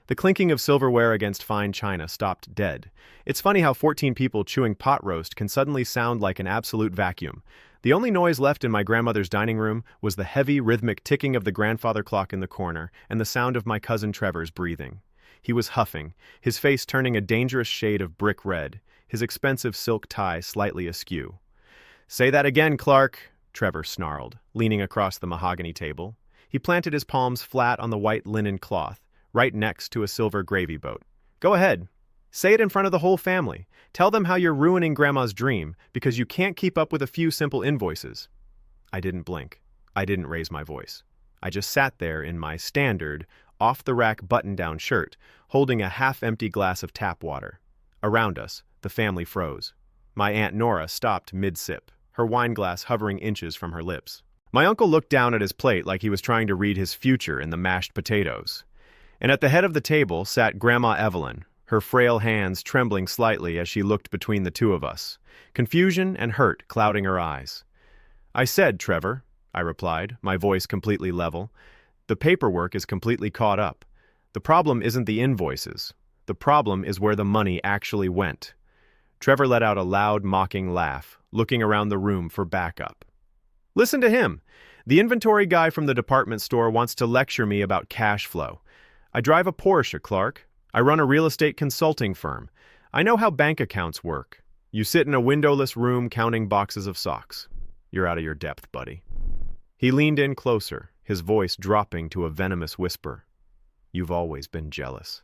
The clinking of silverware against fine china stopped dead. It's funny how 14 people chewing pot roast can suddenly sound like an absolute vacuum. The only noise left in my grandmother's dining room was the heavy, rhythmic ticking of the grandfather clock in the corner and the sound of my cousin Trevor's breathing. He was huffing, his face turning a dangerous shade of brick red, his expensive silk tie slightly askew. "Say that again, Clark," Trevor snarled, leaning across the mahogany table. He planted his palms flat on the white linen cloth, right next to a silver gravy boat. "Go ahead. Say it in front of the whole family. Tell them how you're ruining Grandma's dream because you can't keep up with a few simple invoices." I didn't blink. I didn't raise my voice. I just sat there in my standard, off-the-rack button-down shirt, holding a half-empty glass of tap water. Around us, the family froze. My Aunt Nora stopped mid-sip, her wineglass hovering inches from her lips. My uncle looked down at his plate like he was trying to read his future in the mashed potatoes. And at the head of the table sat Grandma Evelyn, her frail hands trembling slightly as she looked between the two of us, confusion and hurt clouding her eyes. "I said, Trevor," I replied, my voice completely level, "the paperwork is completely caught up. The problem isn't the invoices. The problem is where the money actually went." Trevor let out a loud, mocking laugh, looking around the room for backup. "Listen to him. The inventory guy from the department store wants to lecture me about cash flow. I drive a Porsche, Clark. I run a real estate consulting firm. I know how bank accounts work. You sit in a windowless room counting boxes of socks. You're out of your depth, buddy." He leaned in closer, his voice dropping to a venomous whisper. "You've always been jealous.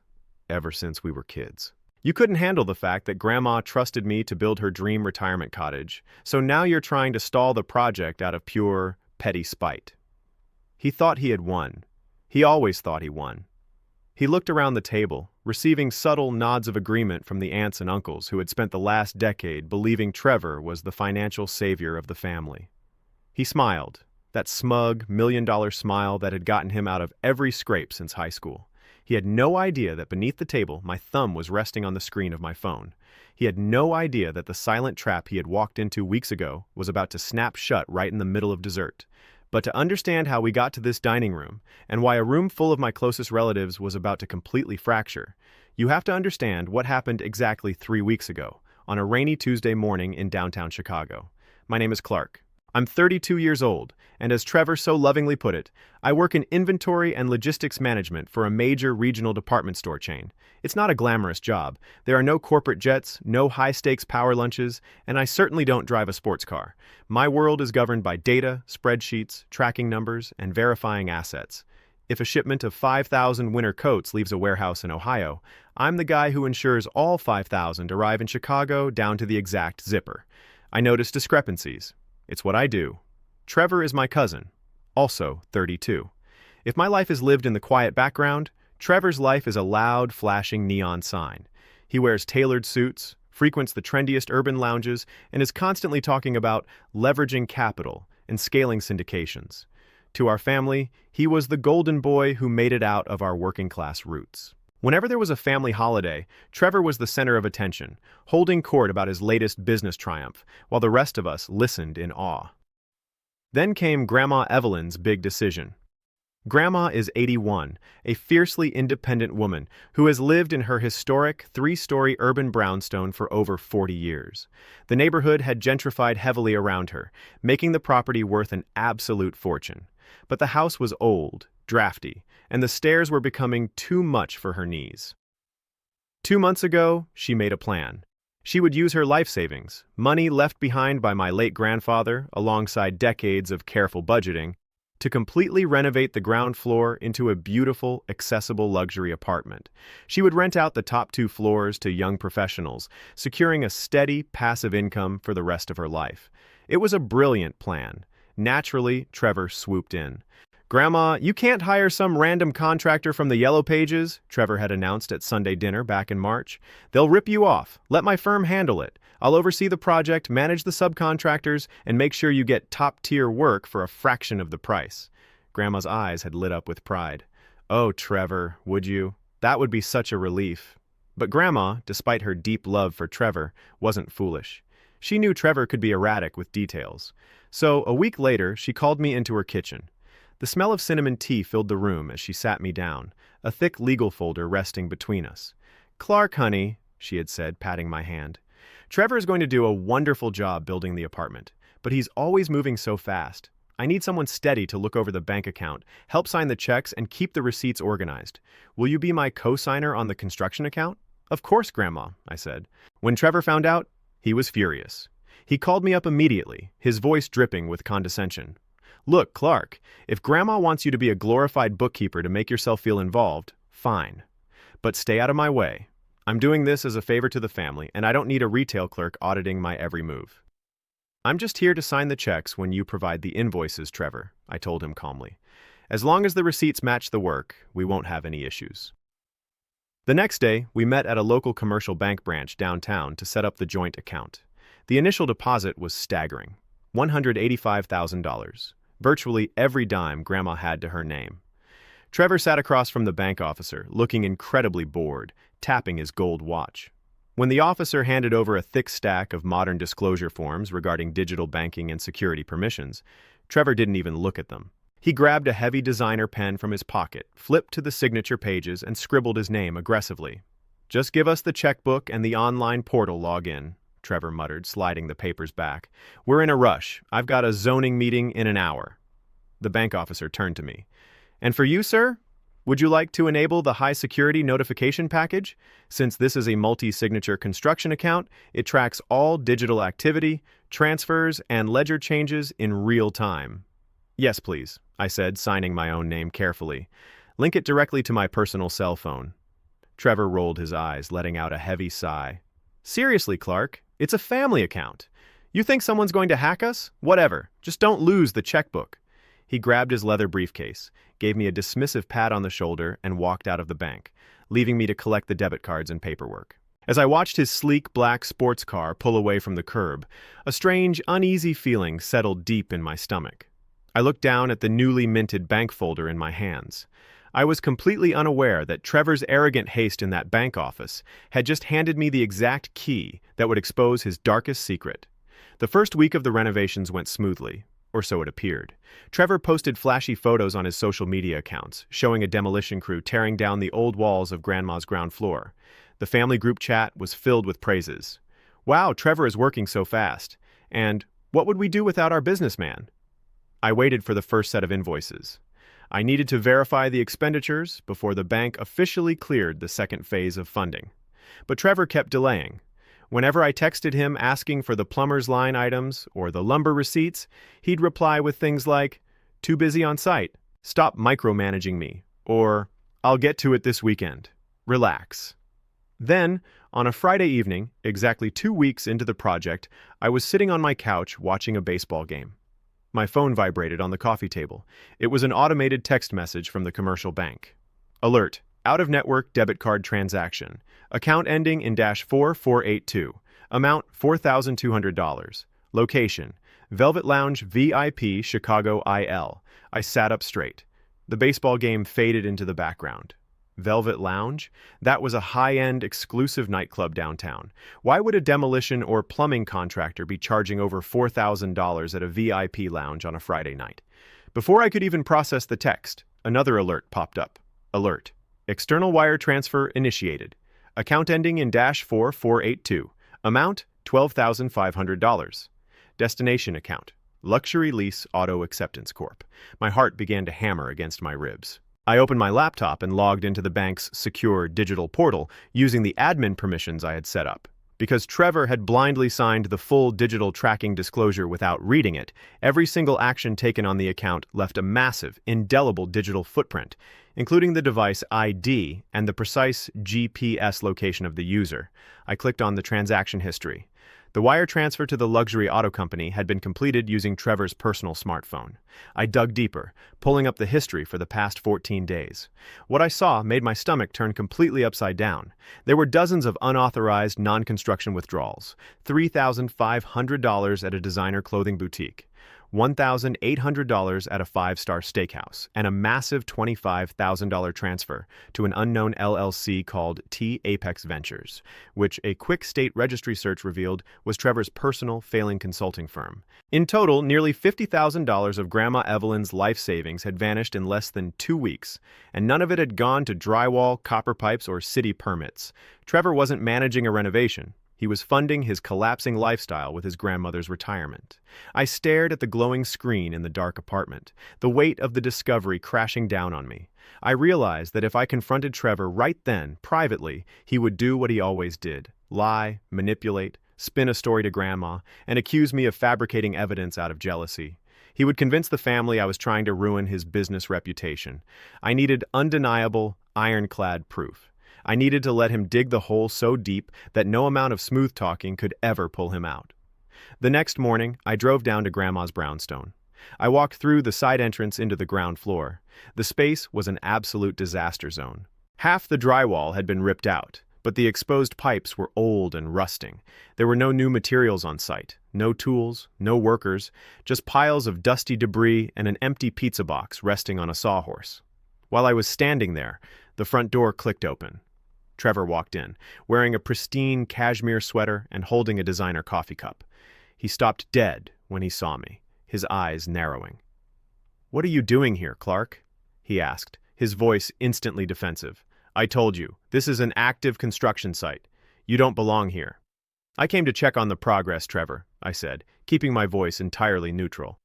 Ever since we were kids. You couldn't handle the fact that Grandma trusted me to build her dream retirement cottage, so now you're trying to stall the project out of pure, petty spite." He thought he had won. He always thought he won. He looked around the table, receiving subtle nods of agreement from the aunts and uncles who had spent the last decade believing Trevor was the financial savior of the family. He smiled, that smug, million-dollar smile that had gotten him out of every scrape since high school. He had no idea that beneath the table my thumb was resting on the screen of my phone. He had no idea that the silent trap he had walked into weeks ago was about to snap shut right in the middle of dessert. But to understand how we got to this dining room, and why a room full of my closest relatives was about to completely fracture, you have to understand what happened exactly 3 weeks ago, on a rainy Tuesday morning in downtown Chicago. My name is Clark. I'm 32 years old, and as Trevor so lovingly put it, I work in inventory and logistics management for a major regional department store chain. It's not a glamorous job. There are no corporate jets, no high-stakes power lunches, and I certainly don't drive a sports car. My world is governed by data, spreadsheets, tracking numbers, and verifying assets. If a shipment of 5,000 winter coats leaves a warehouse in Ohio, I'm the guy who ensures all 5,000 arrive in Chicago down to the exact zipper. I notice discrepancies. It's what I do. Trevor is my cousin, also 32. If my life is lived in the quiet background, Trevor's life is a loud, flashing neon sign. He wears tailored suits, frequents the trendiest urban lounges, and is constantly talking about leveraging capital and scaling syndications. To our family, he was the golden boy who made it out of our working-class roots. Whenever there was a family holiday, Trevor was the center of attention, holding court about his latest business triumph, while the rest of us listened in awe. Then came Grandma Evelyn's big decision. Grandma is 81, a fiercely independent woman who has lived in her historic 3-story urban brownstone for over 40 years. The neighborhood had gentrified heavily around her, making the property worth an absolute fortune. But the house was old, drafty, and the stairs were becoming too much for her knees. 2 months ago, she made a plan. She would use her life savings, money left behind by my late grandfather, alongside decades of careful budgeting, to completely renovate the ground floor into a beautiful, accessible luxury apartment. She would rent out the top 2 floors to young professionals, securing a steady, passive income for the rest of her life. It was a brilliant plan. Naturally, Trevor swooped in. "Grandma, you can't hire some random contractor from the Yellow Pages," Trevor had announced at Sunday dinner back in March. "They'll rip you off. Let my firm handle it. I'll oversee the project, manage the subcontractors, and make sure you get top-tier work for a fraction of the price." Grandma's eyes had lit up with pride. "Oh, Trevor, would you? That would be such a relief." But Grandma, despite her deep love for Trevor, wasn't foolish. She knew Trevor could be erratic with details. So, a week later, she called me into her kitchen. The smell of cinnamon tea filled the room as she sat me down, a thick legal folder resting between us. "Clark, honey," she had said, patting my hand. "Trevor is going to do a wonderful job building the apartment, but he's always moving so fast. I need someone steady to look over the bank account, help sign the checks, and keep the receipts organized. Will you be my co-signer on the construction account?" "Of course, Grandma," I said. When Trevor found out, he was furious. He called me up immediately, his voice dripping with condescension. "Look, Clark, if Grandma wants you to be a glorified bookkeeper to make yourself feel involved, fine. But stay out of my way. I'm doing this as a favor to the family, and I don't need a retail clerk auditing my every move." "I'm just here to sign the checks when you provide the invoices, Trevor," I told him calmly. "As long as the receipts match the work, we won't have any issues." The next day, we met at a local commercial bank branch downtown to set up the joint account. The initial deposit was staggering, $185,000. Virtually every dime Grandma had to her name. Trevor sat across from the bank officer, looking incredibly bored, tapping his gold watch. When the officer handed over a thick stack of modern disclosure forms regarding digital banking and security permissions, Trevor didn't even look at them. He grabbed a heavy designer pen from his pocket, flipped to the signature pages, and scribbled his name aggressively. "Just give us the checkbook and the online portal login," Trevor muttered, sliding the papers back. "We're in a rush. I've got a zoning meeting in an hour." The bank officer turned to me. "And for you, sir? Would you like to enable the high-security notification package? Since this is a multi-signature construction account, it tracks all digital activity, transfers, and ledger changes in real time." "Yes, please," I said, signing my own name carefully. "Link it directly to my personal cell phone." Trevor rolled his eyes, letting out a heavy sigh. "Seriously, Clark, it's a family account. You think someone's going to hack us? Whatever. Just don't lose the checkbook." He grabbed his leather briefcase, gave me a dismissive pat on the shoulder, and walked out of the bank, leaving me to collect the debit cards and paperwork. As I watched his sleek black sports car pull away from the curb, a strange, uneasy feeling settled deep in my stomach. I looked down at the newly minted bank folder in my hands. I was completely unaware that Trevor's arrogant haste in that bank office had just handed me the exact key that would expose his darkest secret. The first week of the renovations went smoothly, or so it appeared. Trevor posted flashy photos on his social media accounts, showing a demolition crew tearing down the old walls of Grandma's ground floor. The family group chat was filled with praises. "Wow, Trevor is working so fast." And, "What would we do without our businessman?" I waited for the first set of invoices. I needed to verify the expenditures before the bank officially cleared the second phase of funding. But Trevor kept delaying. Whenever I texted him asking for the plumber's line items or the lumber receipts, he'd reply with things like, "Too busy on site, stop micromanaging me," or "I'll get to it this weekend, relax." Then, on a Friday evening, exactly 2 weeks into the project, I was sitting on my couch watching a baseball game. My phone vibrated on the coffee table. It was an automated text message from the commercial bank. "Alert. Out-of-network debit card transaction. Account ending in -4482. Amount $4,200. Location: Velvet Lounge VIP, Chicago IL." I sat up straight. The baseball game faded into the background. Velvet Lounge? That was a high-end, exclusive nightclub downtown. Why would a demolition or plumbing contractor be charging over $4,000 at a VIP lounge on a Friday night? Before I could even process the text, another alert popped up. Alert. External wire transfer initiated. Account ending in -4482. Amount $12,500. Destination account: Luxury Lease Auto Acceptance Corp. My heart began to hammer against my ribs. I opened my laptop and logged into the bank's secure digital portal using the admin permissions I had set up. Because Trevor had blindly signed the full digital tracking disclosure without reading it, every single action taken on the account left a massive, indelible digital footprint, including the device ID and the precise GPS location of the user. I clicked on the transaction history. The wire transfer to the luxury auto company had been completed using Trevor's personal smartphone. I dug deeper, pulling up the history for the past 14 days. What I saw made my stomach turn completely upside down. There were dozens of unauthorized non-construction withdrawals, $3,500 at a designer clothing boutique, $1,800 at a five-star steakhouse, and a massive $25,000 transfer to an unknown LLC called T Apex Ventures, which a quick state registry search revealed was Trevor's personal failing consulting firm. In total, nearly $50,000 of Grandma Evelyn's life savings had vanished in less than 2 weeks, and none of it had gone to drywall, copper pipes, or city permits. Trevor wasn't managing a renovation. He was funding his collapsing lifestyle with his grandmother's retirement. I stared at the glowing screen in the dark apartment, the weight of the discovery crashing down on me. I realized that if I confronted Trevor right then, privately, he would do what he always did: lie, manipulate, spin a story to Grandma, and accuse me of fabricating evidence out of jealousy. He would convince the family I was trying to ruin his business reputation. I needed undeniable, ironclad proof. I needed to let him dig the hole so deep that no amount of smooth talking could ever pull him out. The next morning, I drove down to Grandma's brownstone. I walked through the side entrance into the ground floor. The space was an absolute disaster zone. Half the drywall had been ripped out, but the exposed pipes were old and rusting. There were no new materials on site, no tools, no workers, just piles of dusty debris and an empty pizza box resting on a sawhorse. While I was standing there, the front door clicked open. Trevor walked in, wearing a pristine cashmere sweater and holding a designer coffee cup. He stopped dead when he saw me, his eyes narrowing. "What are you doing here, Clark?" he asked, his voice instantly defensive. "I told you, this is an active construction site. You don't belong here." "I came to check on the progress, Trevor," I said, keeping my voice entirely neutral.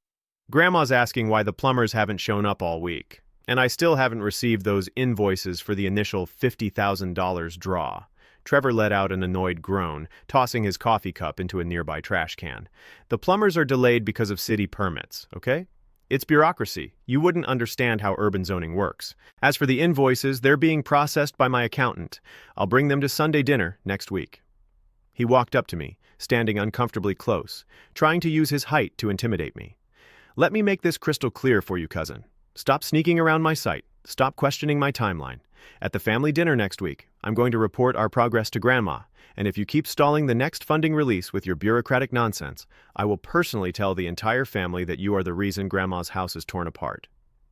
"Grandma's asking why the plumbers haven't shown up all week. And I still haven't received those invoices for the initial $50,000 draw." Trevor let out an annoyed groan, tossing his coffee cup into a nearby trash can. "The plumbers are delayed because of city permits, okay? It's bureaucracy. You wouldn't understand how urban zoning works. As for the invoices, they're being processed by my accountant. I'll bring them to Sunday dinner next week." He walked up to me, standing uncomfortably close, trying to use his height to intimidate me. "Let me make this crystal clear for you, cousin. Stop sneaking around my site. Stop questioning my timeline. At the family dinner next week, I'm going to report our progress to Grandma, and if you keep stalling the next funding release with your bureaucratic nonsense, I will personally tell the entire family that you are the reason Grandma's house is torn apart."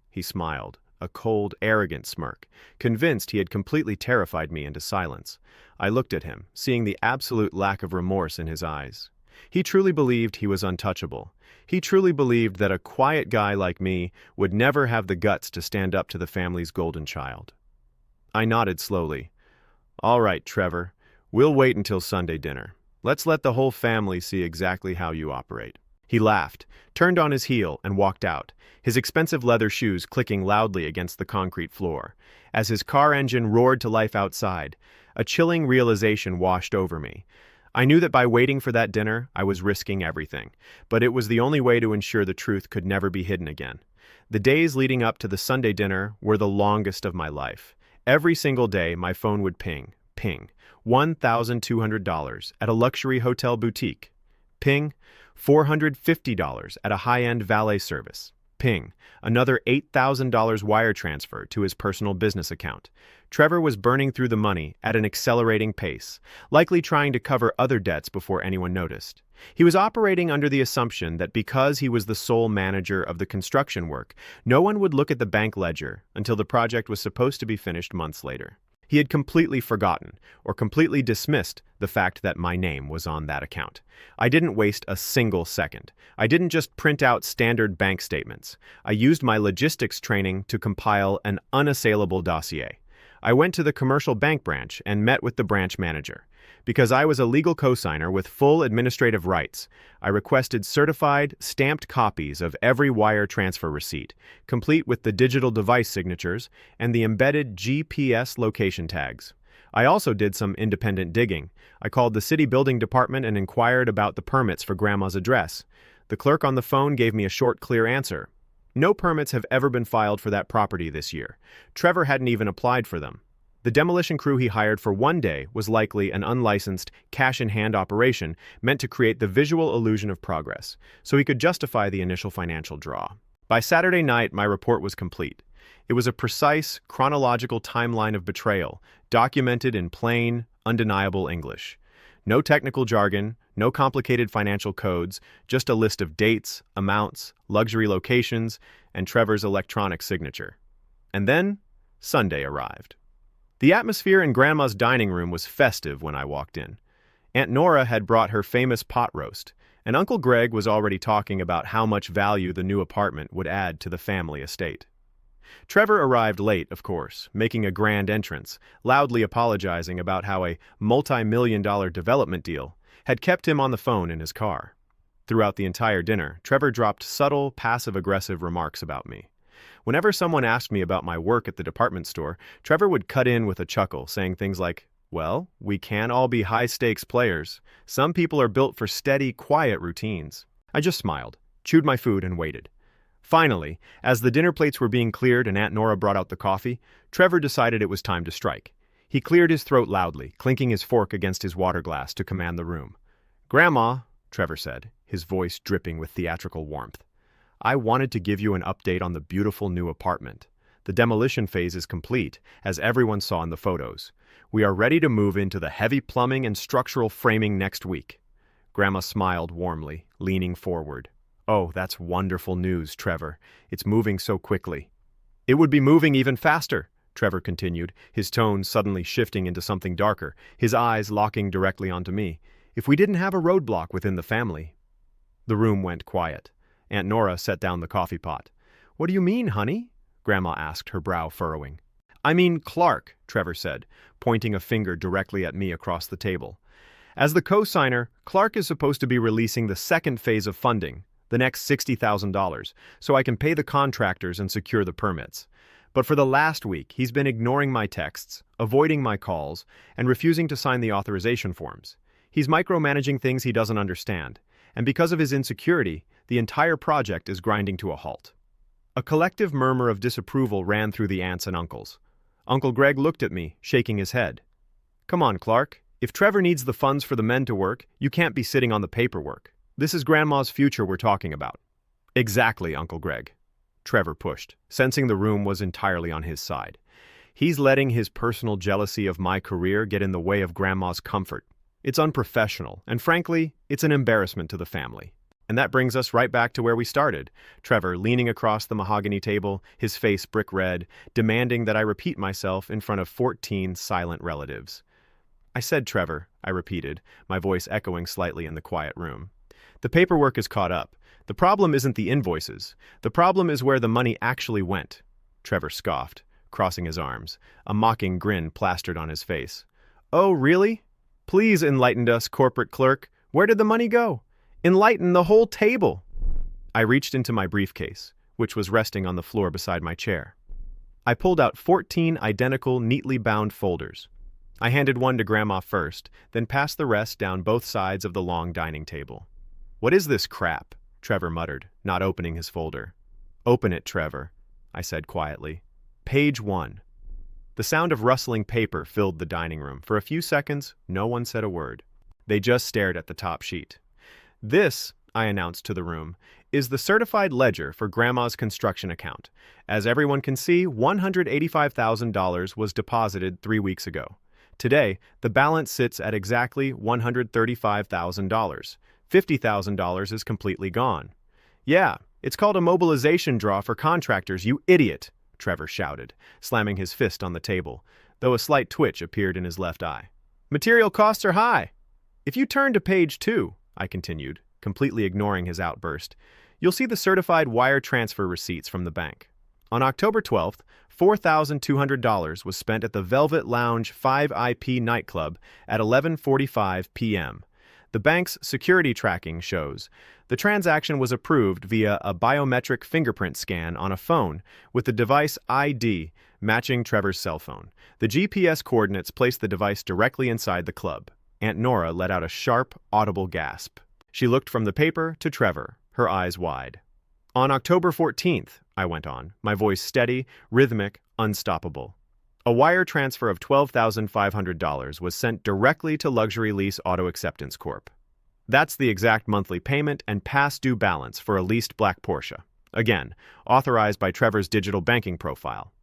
He smiled, a cold, arrogant smirk, convinced he had completely terrified me into silence. I looked at him, seeing the absolute lack of remorse in his eyes. He truly believed he was untouchable. He truly believed that a quiet guy like me would never have the guts to stand up to the family's golden child. I nodded slowly. "All right, Trevor. We'll wait until Sunday dinner. Let's let the whole family see exactly how you operate." He laughed, turned on his heel, and walked out, his expensive leather shoes clicking loudly against the concrete floor. As his car engine roared to life outside, a chilling realization washed over me. I knew that by waiting for that dinner, I was risking everything, but it was the only way to ensure the truth could never be hidden again. The days leading up to the Sunday dinner were the longest of my life. Every single day, my phone would ping, $1,200 at a luxury hotel boutique. Ping, $450 at a high-end valet service. Ping, another $8,000 wire transfer to his personal business account. Trevor was burning through the money at an accelerating pace, likely trying to cover other debts before anyone noticed. He was operating under the assumption that because he was the sole manager of the construction work, no one would look at the bank ledger until the project was supposed to be finished months later. He had completely forgotten, or completely dismissed, the fact that my name was on that account. I didn't waste a single second. I didn't just print out standard bank statements. I used my logistics training to compile an unassailable dossier. I went to the commercial bank branch and met with the branch manager. Because I was a legal cosigner with full administrative rights, I requested certified, stamped copies of every wire transfer receipt, complete with the digital device signatures and the embedded GPS location tags. I also did some independent digging. I called the city building department and inquired about the permits for Grandma's address. The clerk on the phone gave me a short, clear answer. No permits have ever been filed for that property this year. Trevor hadn't even applied for them. The demolition crew he hired for one day was likely an unlicensed, cash-in-hand operation meant to create the visual illusion of progress, so he could justify the initial financial draw. By Saturday night, my report was complete. It was a precise, chronological timeline of betrayal, documented in plain, undeniable English. No technical jargon, No complicated financial codes, just a list of dates, amounts, luxury locations, and Trevor's electronic signature. And then, Sunday arrived. The atmosphere in Grandma's dining room was festive when I walked in. Aunt Nora had brought her famous pot roast, and Uncle Greg was already talking about how much value the new apartment would add to the family estate. Trevor arrived late, of course, making a grand entrance, loudly apologizing about how a multi-million-dollar development deal had kept him on the phone in his car. Throughout the entire dinner, Trevor dropped subtle, passive-aggressive remarks about me. Whenever someone asked me about my work at the department store, Trevor would cut in with a chuckle, saying things like, "Well, we can't all be high-stakes players. Some people are built for steady, quiet routines." I just smiled, chewed my food, and waited. Finally, as the dinner plates were being cleared and Aunt Nora brought out the coffee, Trevor decided it was time to strike. He cleared his throat loudly, clinking his fork against his water glass to command the room. "Grandma," Trevor said, his voice dripping with theatrical warmth, "I wanted to give you an update on the beautiful new apartment. The demolition phase is complete, as everyone saw in the photos. We are ready to move into the heavy plumbing and structural framing next week." Grandma smiled warmly, leaning forward. "Oh, that's wonderful news, Trevor. It's moving so quickly." "It would be moving even faster," Trevor continued, his tone suddenly shifting into something darker, his eyes locking directly onto me, "if we didn't have a roadblock within the family." The room went quiet. Aunt Nora set down the coffee pot. "What do you mean, honey?" Grandma asked, her brow furrowing. "I mean Clark," Trevor said, pointing a finger directly at me across the table. "As the co-signer, Clark is supposed to be releasing the second phase of funding, the next $60,000, so I can pay the contractors and secure the permits. But for the last week, he's been ignoring my texts, avoiding my calls, and refusing to sign the authorization forms. He's micromanaging things he doesn't understand, and because of his insecurity, the entire project is grinding to a halt." A collective murmur of disapproval ran through the aunts and uncles. Uncle Greg looked at me, shaking his head. "Come on, Clark. If Trevor needs the funds for the men to work, you can't be sitting on the paperwork. This is Grandma's future we're talking about." "Exactly, Uncle Greg," Trevor pushed, sensing the room was entirely on his side. "He's letting his personal jealousy of my career get in the way of Grandma's comfort. It's unprofessional, and frankly, it's an embarrassment to the family." And that brings us right back to where we started, Trevor leaning across the mahogany table, his face brick red, demanding that I repeat myself in front of 14 silent relatives. "I said, Trevor," I repeated, my voice echoing slightly in the quiet room. "The paperwork is caught up. The problem isn't the invoices. The problem is where the money actually went." Trevor scoffed, crossing his arms, a mocking grin plastered on his face. "Oh, really? Please enlighten us, corporate clerk. Where did the money go? Enlighten the whole table." I reached into my briefcase, which was resting on the floor beside my chair. I pulled out 14 identical, neatly bound folders. I handed one to Grandma first, then passed the rest down both sides of the long dining table. "What is this crap?" Trevor muttered, not opening his folder. "Open it, Trevor," I said quietly. "Page 1. The sound of rustling paper filled the dining room. For a few seconds, no one said a word. They just stared at the top sheet. "This," I announced to the room, "is the certified ledger for Grandma's construction account. As everyone can see, $185,000 was deposited 3 weeks ago. Today, the balance sits at exactly $135,000. $50,000 is completely gone." "Yeah, it's called a mobilization draw for contractors, you idiot," Trevor shouted, slamming his fist on the table, though a slight twitch appeared in his left eye. "Material costs are high. If you turn to page 2, I continued, completely ignoring his outburst, "you'll see the certified wire transfer receipts from the bank. On October 12th, $4,200 was spent at the Velvet Lounge 5IP nightclub at 11:45 p.m. The bank's security tracking shows the transaction was approved via a biometric fingerprint scan on a phone with the device ID matching Trevor's cell phone. The GPS coordinates placed the device directly inside the club." Aunt Nora let out a sharp, audible gasp. She looked from the paper to Trevor, her eyes wide. "On October 14th, I went on, my voice steady, rhythmic, unstoppable. "A wire transfer of $12,500 was sent directly to Luxury Lease Auto Acceptance Corp. That's the exact monthly payment and past due balance for a leased black Porsche. Again, authorized by Trevor's digital banking profile."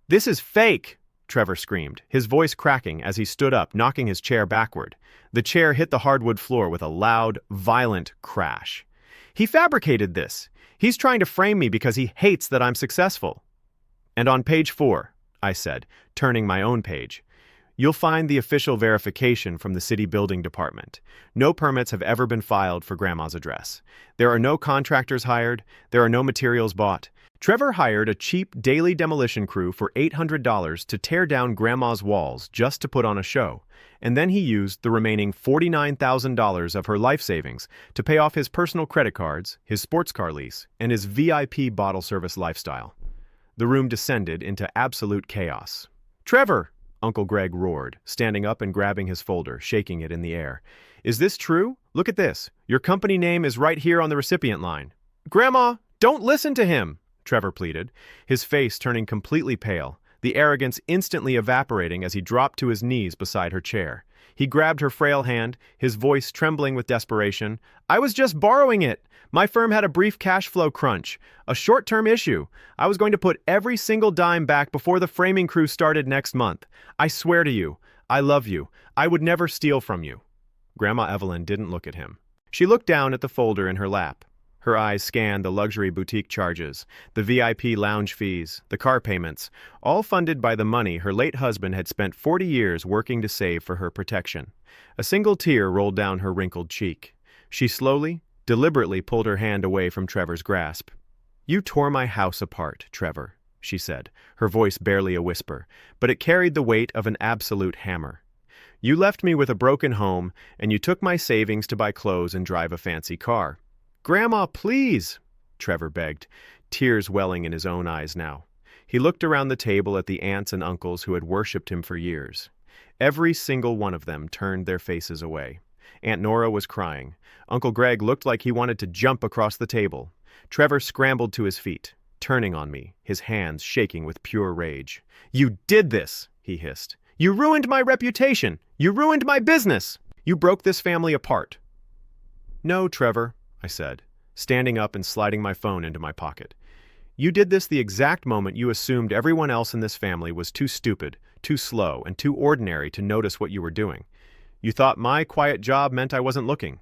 "This is fake," Trevor screamed, his voice cracking as he stood up, knocking his chair backward. The chair hit the hardwood floor with a loud, violent crash. He fabricated this. He's trying to frame me because he hates that I'm successful. And on page 4, I said, turning my own page, you'll find the official verification from the city building department. No permits have ever been filed for Grandma's address. There are no contractors hired. There are no materials bought. Trevor hired a cheap daily demolition crew for $800 to tear down Grandma's walls just to put on a show. And then he used the remaining $49,000 of her life savings to pay off his personal credit cards, his sports car lease, and his VIP bottle service lifestyle. The room descended into absolute chaos. "Trevor!" Uncle Greg roared, standing up and grabbing his folder, shaking it in the air. "Is this true? Look at this. Your company name is right here on the recipient line." "Grandma, don't listen to him!" Trevor pleaded, his face turning completely pale, the arrogance instantly evaporating as he dropped to his knees beside her chair. He grabbed her frail hand, his voice trembling with desperation. "I was just borrowing it. My firm had a brief cash flow crunch, a short-term issue. I was going to put every single dime back before the framing crew started next month. I swear to you, I love you. I would never steal from you." Grandma Evelyn didn't look at him. She looked down at the folder in her lap. Her eyes scanned the luxury boutique charges, the VIP lounge fees, the car payments, all funded by the money her late husband had spent 40 years working to save for her protection. A single tear rolled down her wrinkled cheek. She slowly, deliberately pulled her hand away from Trevor's grasp. "You tore my house apart, Trevor," she said, her voice barely a whisper, but it carried the weight of an absolute hammer. "You left me with a broken home, and you took my savings to buy clothes and drive a fancy car." "Grandma, please," Trevor begged, tears welling in his own eyes now. He looked around the table at the aunts and uncles who had worshipped him for years. Every single one of them turned their faces away. Aunt Nora was crying. Uncle Greg looked like he wanted to jump across the table. Trevor scrambled to his feet, turning on me, his hands shaking with pure rage. "You did this," he hissed. "You ruined my reputation. You ruined my business. You broke this family apart." "No, Trevor," I said, standing up and sliding my phone into my pocket. "You did this the exact moment you assumed everyone else in this family was too stupid, too slow, and too ordinary to notice what you were doing. You thought my quiet job meant I wasn't looking.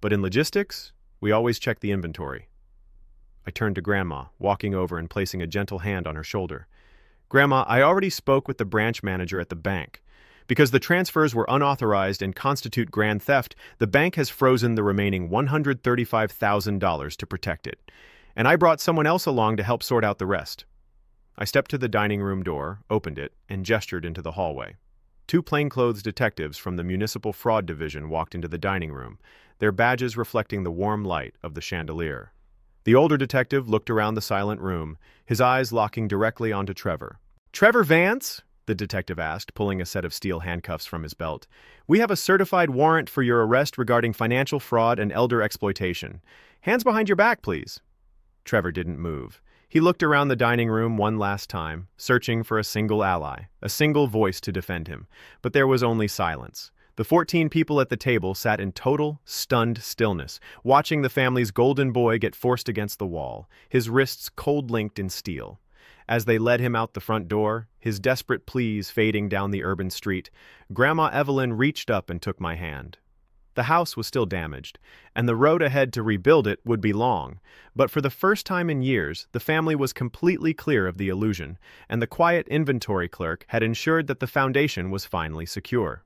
But in logistics, we always check the inventory." I turned to Grandma, walking over and placing a gentle hand on her shoulder. "Grandma, I already spoke with the branch manager at the bank. Because the transfers were unauthorized and constitute grand theft, the bank has frozen the remaining $135,000 to protect it. And I brought someone else along to help sort out the rest." I stepped to the dining room door, opened it, and gestured into the hallway. 2 plainclothes detectives from the Municipal Fraud Division walked into the dining room, their badges reflecting the warm light of the chandelier. The older detective looked around the silent room, his eyes locking directly onto Trevor. "Trevor Vance?" the detective asked, pulling a set of steel handcuffs from his belt. "We have a certified warrant for your arrest regarding financial fraud and elder exploitation. Hands behind your back, please." Trevor didn't move. He looked around the dining room one last time, searching for a single ally, a single voice to defend him. But there was only silence. The 14 people at the table sat in total, stunned stillness, watching the family's golden boy get forced against the wall, his wrists cold-linked in steel. As they led him out the front door, his desperate pleas fading down the urban street, Grandma Evelyn reached up and took my hand. The house was still damaged, and the road ahead to rebuild it would be long, but for the first time in years, the family was completely clear of the illusion, and the quiet inventory clerk had ensured that the foundation was finally secure.